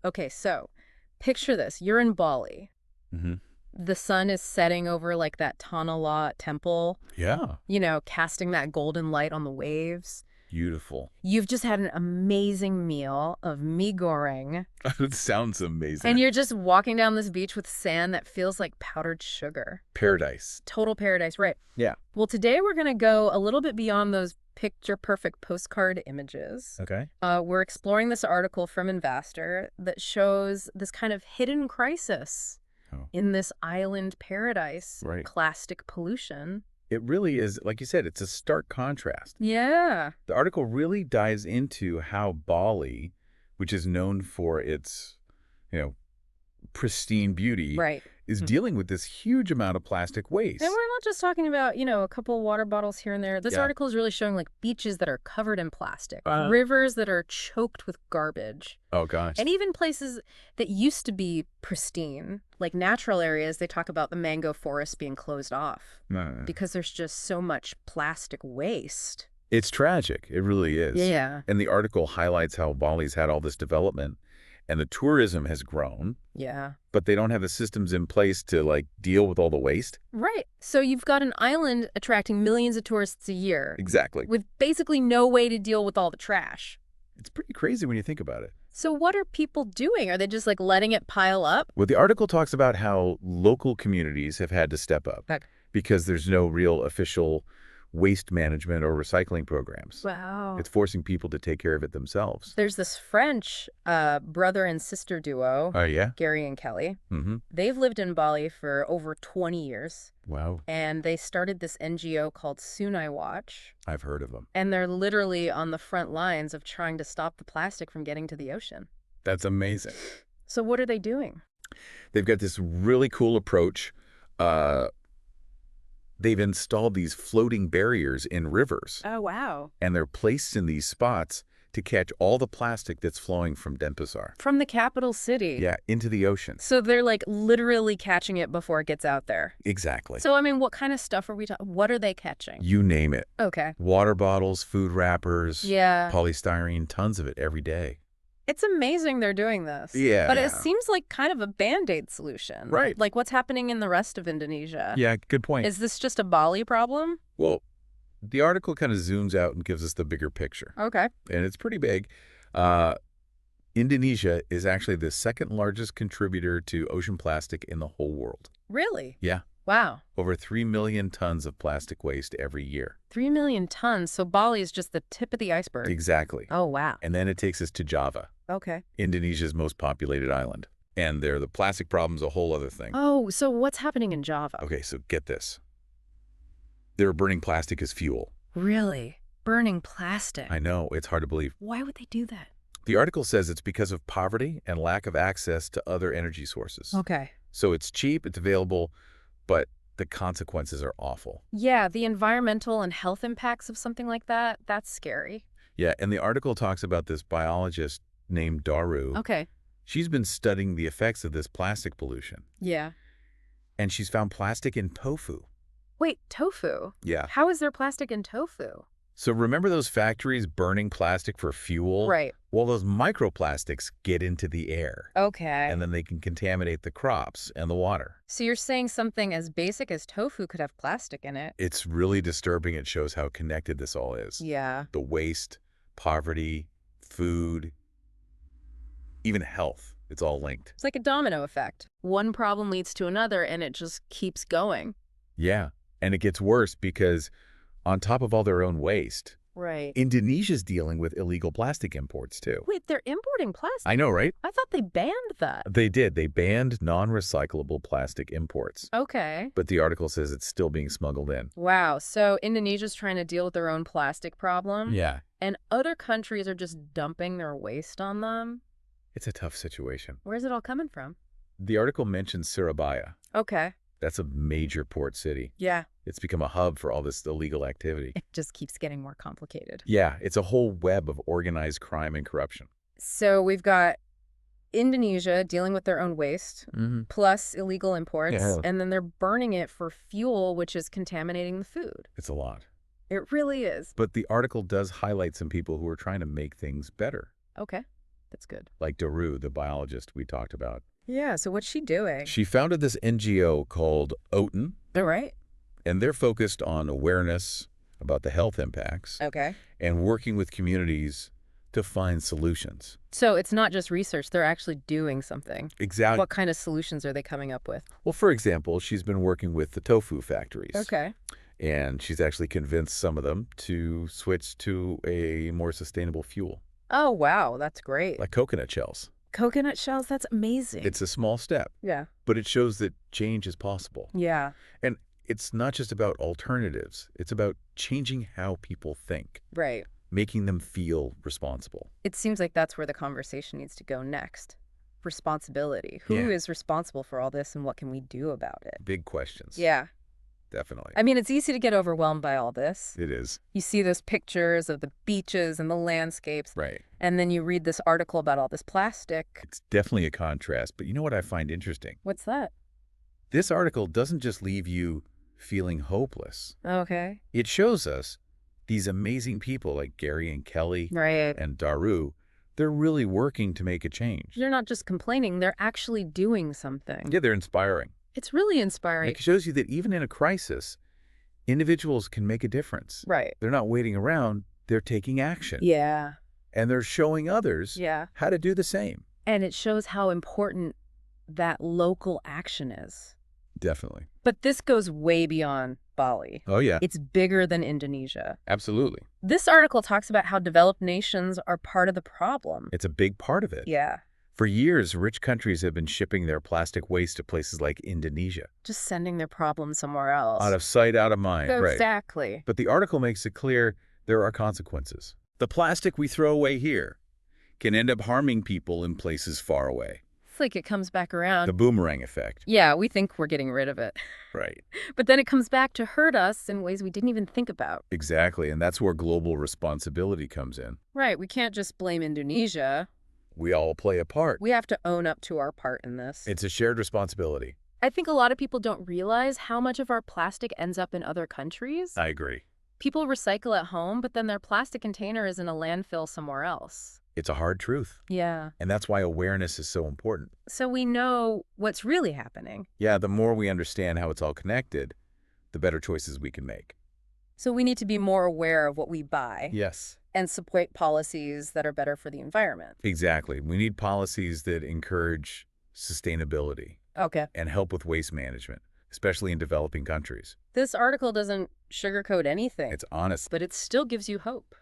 Okay, so picture this. You're in Bali. Hmm. The sun is setting over like that Tanah Lot temple, Yeah. casting that golden light on the waves. Beautiful. You've just had an amazing meal of mee goreng, It sounds and amazing. you're just walking down this beach with sand that feels like powdered sugar. Paradise. Total paradise, right? Yeah. Well, today we're going to go a little bit beyond those picture-perfect postcard images. Okay. We're exploring this article from Investor that shows this kind of hidden crisis Oh, in this island paradise, right. plastic pollution. It really is, like you said, it's a stark contrast. Yeah. The article really dives into how Bali, which is known for its, you know, pristine beauty, Right. is dealing with this huge amount of plastic waste. And we're not just talking about, a couple water bottles here and there. This Yeah. article is really showing like beaches that are covered in plastic, Uh, rivers that are choked with garbage, Oh, gosh. and even places that used to be pristine, like natural areas. They talk about the mango forest being closed off because there's just so much plastic waste. It's tragic. It really is. Yeah. And the article highlights how Bali's had all this development and the tourism has grown, Yeah. but they don't have the systems in place to like deal with all the waste. Right. So you've got an island attracting millions of tourists a year Exactly. with basically no way to deal with all the trash. It's pretty crazy when you think about it. So what are people doing? Are they just like letting it pile up? Well, the article talks about how local communities have had to step up because there's no real official waste management or recycling programs. Wow. It's forcing people to take care of it themselves. There's this French brother and sister duo, Oh, yeah? Gary and Kelly. Mm-hmm. They've lived in Bali for over 20 years, Wow. and they started this NGO called Sunai Watch, I've heard of them. and they're literally on the front lines of trying to stop the plastic from getting to the ocean. That's amazing. So what are they doing? They've got this really cool approach. They've installed these floating barriers in rivers, Oh, wow. and they're placed in these spots to catch all the plastic that's flowing from Denpasar. From the capital city. Yeah, into the ocean. So they're like literally catching it before it gets out there. Exactly. So, I mean, what kind of stuff are we talking? What are they catching? You name it. Okay. Water bottles, food wrappers, Yeah. polystyrene, tons of it every day. It's amazing they're doing this. Yeah. But it seems like kind of a Band-Aid solution. Right. Like what's happening in the rest of Indonesia. Yeah, good point. Is this just a Bali problem? Well, the article kind of zooms out and gives us the bigger picture, Okay. and it's pretty big. Indonesia is actually the second largest contributor to ocean plastic in the whole world. Really? Yeah. Wow. Over 3 million tons of plastic waste every year. 3 million tons. So Bali is just the tip of the iceberg. Exactly. Oh, wow. And then it takes us to Java, Okay. Indonesia's most populated island. And there, the plastic problem's a whole other thing. Oh, so what's happening in Java? Okay, so get this. They're burning plastic as fuel. Really? Burning plastic? I know, it's hard to believe. Why would they do that? The article says it's because of poverty and lack of access to other energy sources. Okay. So it's cheap, it's available, but the consequences are awful. Yeah, the environmental and health impacts of something like that, that's scary. Yeah, and the article talks about this biologist named Daru. Okay. She's been studying the effects of this plastic pollution, Yeah. and she's found plastic in tofu. Wait, tofu? Yeah. How is there plastic in tofu? So remember those factories burning plastic for fuel? Right. Well, those microplastics get into the air, Okay. and then they can contaminate the crops and the water. So you're saying something as basic as tofu could have plastic in it? It's really disturbing. It shows how connected this all is. Yeah. The waste, poverty, food, even health. It's all linked. It's like a domino effect. One problem leads to another, and it just keeps going. Yeah. And it gets worse because on top of all their own waste, Right. Indonesia's dealing with illegal plastic imports too. Wait, they're importing plastic? I know, right? I thought they banned that. They did. They banned non-recyclable plastic imports. Okay. But the article says it's still being smuggled in. Wow. So Indonesia's trying to deal with their own plastic problem? Yeah. And other countries are just dumping their waste on them? It's a tough situation. Where's it all coming from? The article mentions Surabaya. Okay. That's a major port city. Yeah. It's become a hub for all this illegal activity. It just keeps getting more complicated. Yeah, it's a whole web of organized crime and corruption. So we've got Indonesia dealing with their own waste, plus illegal imports, Yeah. and then they're burning it for fuel, which is contaminating the food. It's a lot. It really is. But the article does highlight some people who are trying to make things better. Okay. That's good. like Daru, the biologist we talked about. Yeah, so what's she doing? She founded this NGO called OTAN, All right. and they're focused on awareness about the health impacts Okay. and working with communities to find solutions. So it's not just research, they're actually doing something. Exactly. What kind of solutions are they coming up with? Well, for example, she's been working with the tofu factories. Okay. And she's actually convinced some of them to switch to a more sustainable fuel. Oh, wow, that's great. Like coconut shells. Coconut shells, that's amazing. It's a small step. Yeah. But it shows that change is possible. Yeah. And it's not just about alternatives. It's about changing how people think. Right. Making them feel responsible. It seems like that's where the conversation needs to go next. Responsibility. Who is responsible for all this and what can we do about it? Big questions. Yeah. Definitely. I mean, it's easy to get overwhelmed by all this. It is. You see those pictures of the beaches and the landscapes. Right. And then you read this article about all this plastic. It's definitely a contrast. But you know what I find interesting? What's that? This article doesn't just leave you feeling hopeless. Okay. It shows us these amazing people like Gary and Kelly and Daru. They're really working to make a change. They're not just complaining, they're actually doing something. Yeah, they're inspiring. It's really inspiring. It shows you that even in a crisis, individuals can make a difference. Right. They're not waiting around, they're taking action. Yeah. And they're showing others how to do the same. And it shows how important that local action is. Definitely. But this goes way beyond Bali. Oh, yeah. It's bigger than Indonesia. Absolutely. This article talks about how developed nations are part of the problem. It's a big part of it. Yeah. For years, rich countries have been shipping their plastic waste to places like Indonesia. Just sending their problem somewhere else. Out of sight, out of mind. Exactly. Right. But the article makes it clear there are consequences. The plastic we throw away here can end up harming people in places far away. It's like it comes back around. The boomerang effect. Yeah, we think we're getting rid of it. Right. But then it comes back to hurt us in ways we didn't even think about. Exactly. And that's where global responsibility comes in. Right. We can't just blame Indonesia. We all play a part. We have to own up to our part in this. It's a shared responsibility. I think a lot of people don't realize how much of our plastic ends up in other countries. I agree. People recycle at home, but then their plastic container is in a landfill somewhere else. It's a hard truth. Yeah. And that's why awareness is so important. So we know what's really happening. Yeah, the more we understand how it's all connected, the better choices we can make. So we need to be more aware of what we buy. Yes. And support policies that are better for the environment. Exactly. We need policies that encourage sustainability. Okay. And help with waste management, especially in developing countries. This article doesn't sugarcoat anything. It's honest. But it still gives you hope.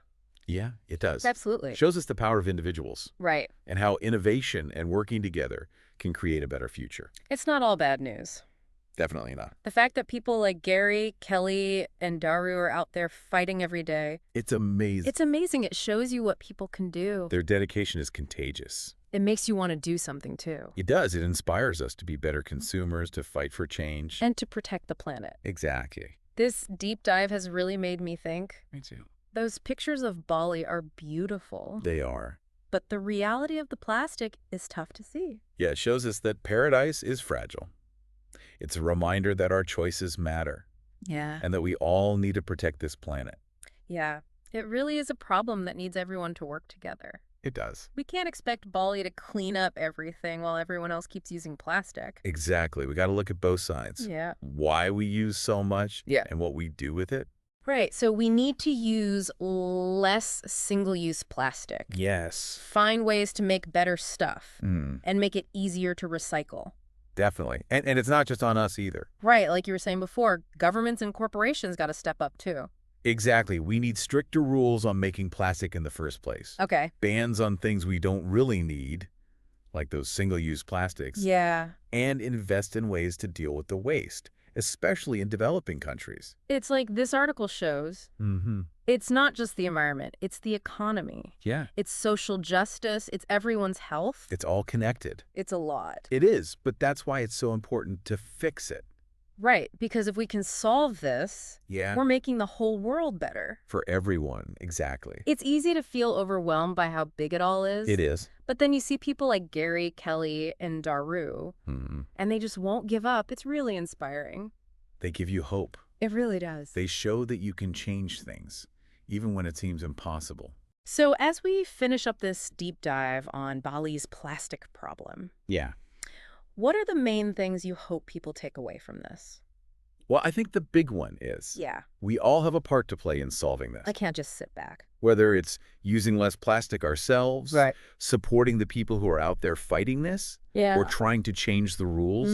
Yeah, it does. Absolutely. It shows us the power of individuals. Right. And how innovation and working together can create a better future. It's not all bad news. Definitely not. The fact that people like Gary, Kelly, and Daru are out there fighting every day. It's amazing. It's amazing. It shows you what people can do. Their dedication is contagious. It makes you want to do something too. It does. It inspires us to be better consumers, to fight for change. And to protect the planet. Exactly. This deep dive has really made me think. Me too. Those pictures of Bali are beautiful. They are. But the reality of the plastic is tough to see. Yeah, it shows us that paradise is fragile. It's a reminder that our choices matter. Yeah. And that we all need to protect this planet. Yeah. It really is a problem that needs everyone to work together. It does. We can't expect Bali to clean up everything while everyone else keeps using plastic. Exactly. We got to look at both sides. Yeah. Why we use so much and what we do with it. Right. So we need to use less single-use plastic. Yes. Find ways to make better stuff and make it easier to recycle. Definitely. And it's not just on us either. Right. Like you were saying before, governments and corporations got to step up too. Exactly. We need stricter rules on making plastic in the first place. Okay. Bans on things we don't really need, like those single-use plastics. Yeah. And invest in ways to deal with the waste, especially in developing countries. It's like this article shows. It's not just the environment. It's the economy. Yeah. It's social justice. It's everyone's health. It's all connected. It's a lot. It is, but that's why it's so important to fix it. Right, because if we can solve this, Yeah. we're making the whole world better. For everyone, exactly. It's easy to feel overwhelmed by how big it all is. It is. But then you see people like Gary, Kelly, and Daru, and they just won't give up. It's really inspiring. They give you hope. It really does. They show that you can change things, even when it seems impossible. So as we finish up this deep dive on Bali's plastic problem, Yeah. what are the main things you hope people take away from this? Well, I think the big one is Yeah. we all have a part to play in solving this. I can't just sit back. Whether it's using less plastic ourselves, Right. supporting the people who are out there fighting this, Yeah. or trying to change the rules,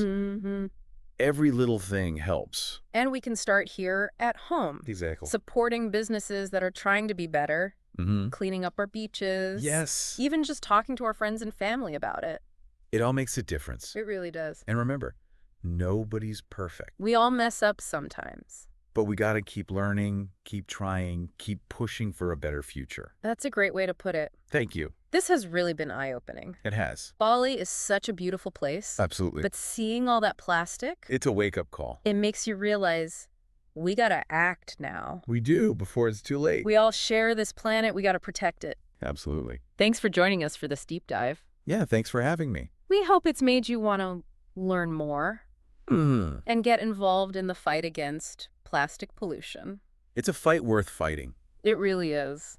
every little thing helps. And we can start here at home. Exactly. Supporting businesses that are trying to be better, Mm-hmm. cleaning up our beaches. Yes. Even just talking to our friends and family about it. It all makes a difference. It really does. And remember, nobody's perfect. We all mess up sometimes. But we got to keep learning, keep trying, keep pushing for a better future. That's a great way to put it. Thank you. This has really been eye-opening. It has. Bali is such a beautiful place. Absolutely. But seeing all that plastic, It's a wake-up call. it makes you realize we gotta act now. We do before it's too late. We all share this planet. We gotta protect it. Absolutely. Thanks for joining us for this deep dive. Yeah, thanks for having me. We hope it's made you want to learn more and get involved in the fight against plastic pollution. It's a fight worth fighting. It really is.